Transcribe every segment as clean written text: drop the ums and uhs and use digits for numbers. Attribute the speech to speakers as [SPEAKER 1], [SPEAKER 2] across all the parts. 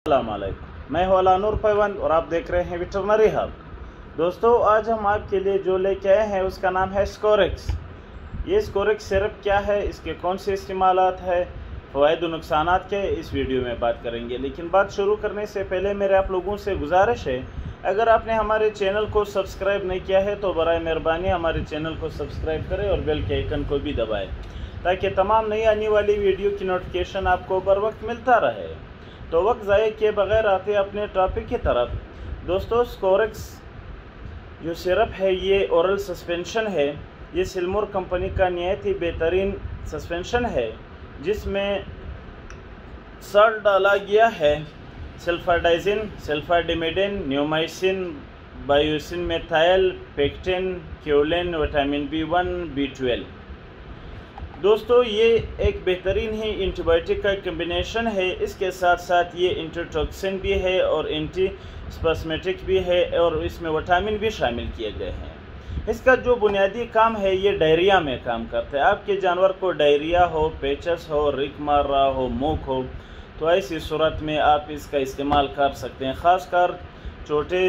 [SPEAKER 1] अस्सलामुअलैकुम, मैं हूं अलानुर पैवन और आप देख रहे हैं वेटरनरी हब। दोस्तों, आज हम आपके लिए जो लेके आए हैं उसका नाम है स्कोरेक्स। ये स्कोरेक्स सिरप क्या है, इसके कौन से इस्तेमालात है, फ़वाइद और नुकसानात के इस वीडियो में बात करेंगे। लेकिन बात शुरू करने से पहले मेरे आप लोगों से गुजारिश है, अगर आपने हमारे चैनल को सब्सक्राइब नहीं किया है तो बराए मेहरबानी हमारे चैनल को सब्सक्राइब करें और बेल के आइकन को भी दबाएँ ताकि तमाम नई आने वाली वीडियो की नोटिफिकेशन आपको बर वक्त मिलता रहे। तो वक्त ज़ाय किए बगैर आते अपने टॉपिक की तरफ। दोस्तों, स्कोरेक्स जो सिरप है ये ओरल सस्पेंशन है। ये सिल्मोर कंपनी का नहायत ही बेहतरीन सस्पेंशन है जिसमें साल्ट डाला गया है, सल्फाडाइजिन, सल्फाडिमिडिन, न्यूमाइसिन, बायोसिन methyl, pectin, kaolin, vitamin B1, B12। दोस्तों, ये एक बेहतरीन ही एंटीबायोटिक का कम्बिनेशन है। इसके साथ साथ ये एंटीटॉक्सिन भी है और एंटी स्पास्मेटिक भी है और इसमें विटामिन भी शामिल किए गए हैं। इसका जो बुनियादी काम है ये डायरिया में काम करता है। आपके जानवर को डायरिया हो, पेचस हो, रिक मार रहा हो, मूक हो, तो ऐसी सूरत में आप इसका इस्तेमाल कर सकते हैं। ख़ासकर छोटे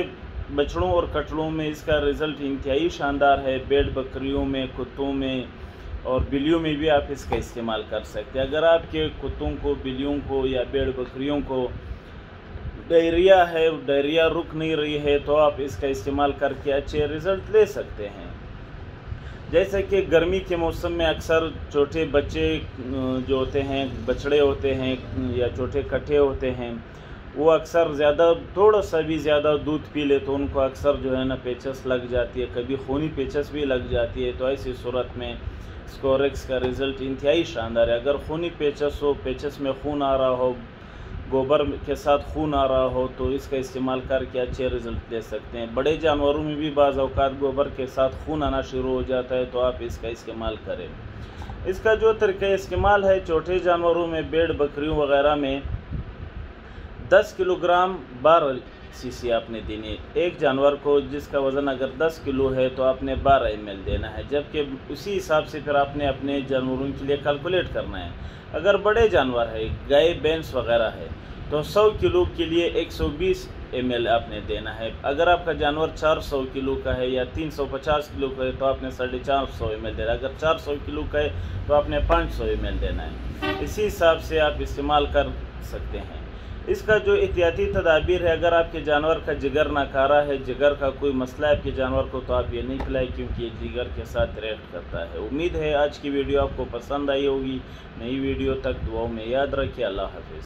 [SPEAKER 1] बछड़ों और कटड़ों में इसका रिज़ल्ट इंतहाई शानदार है। बेड बकरियों में, कुत्तों में और बिल्लियों में भी आप इसका इस्तेमाल कर सकते हैं। अगर आपके कुत्तों को, बिल्लियों को या भेड़ बकरियों को डायरिया है, डायरिया रुक नहीं रही है, तो आप इसका इस्तेमाल करके अच्छे रिज़ल्ट ले सकते हैं। जैसे कि गर्मी के मौसम में अक्सर छोटे बच्चे जो होते हैं, बछड़े होते हैं या छोटे कट्टे होते हैं, वो अक्सर थोड़ा सा भी ज़्यादा दूध पी ले तो उनको अक्सर जो है ना पेचस लग जाती है, कभी खूनी पेचस भी लग जाती है। तो ऐसी सूरत में स्कोरेक्स का रिज़ल्ट इंतहाई शानदार है। अगर खूनी पेचस हो, पेचस में खून आ रहा हो, गोबर के साथ खून आ रहा हो, तो इसका इस्तेमाल करके अच्छे रिज़ल्ट ले सकते हैं। बड़े जानवरों में भी बाज़ औक़ात गोबर के साथ खून आना शुरू हो जाता है, तो आप इसका इस्तेमाल करें। इसका जो तरीक़ा इस्तेमाल है, छोटे जानवरों में, भेड़ बकरियों वग़ैरह में 10 किलोग्राम 12 सीसी आपने देनी है। एक जानवर को जिसका वज़न अगर 10 किलो है तो आपने 12 ml देना है, जबकि उसी हिसाब से फिर आपने अपने जानवरों के लिए कैलकुलेट करना है। अगर बड़े जानवर है, गाय भैंस वगैरह है, तो 100 किलो के लिए 120 ml आपने देना है। अगर आपका जानवर 400 किलो का है या 350 किलो का है तो आपने 450 ml देना है। अगर 400 किलो का है तो आपने 500 ml देना है। इसी हिसाब से आप इस्तेमाल कर सकते हैं। इसका जो एहतियाती तदाबीर है, अगर आपके जानवर का जिगर नाकारा है, जिगर का कोई मसला है आपके जानवर को, तो आप ये नहीं पिलाएं क्योंकि ये जिगर के साथ रिएक्ट करता है। उम्मीद है आज की वीडियो आपको पसंद आई होगी। नई वीडियो तक दुआओं में याद रखिए। अल्लाह हाफ़िज़।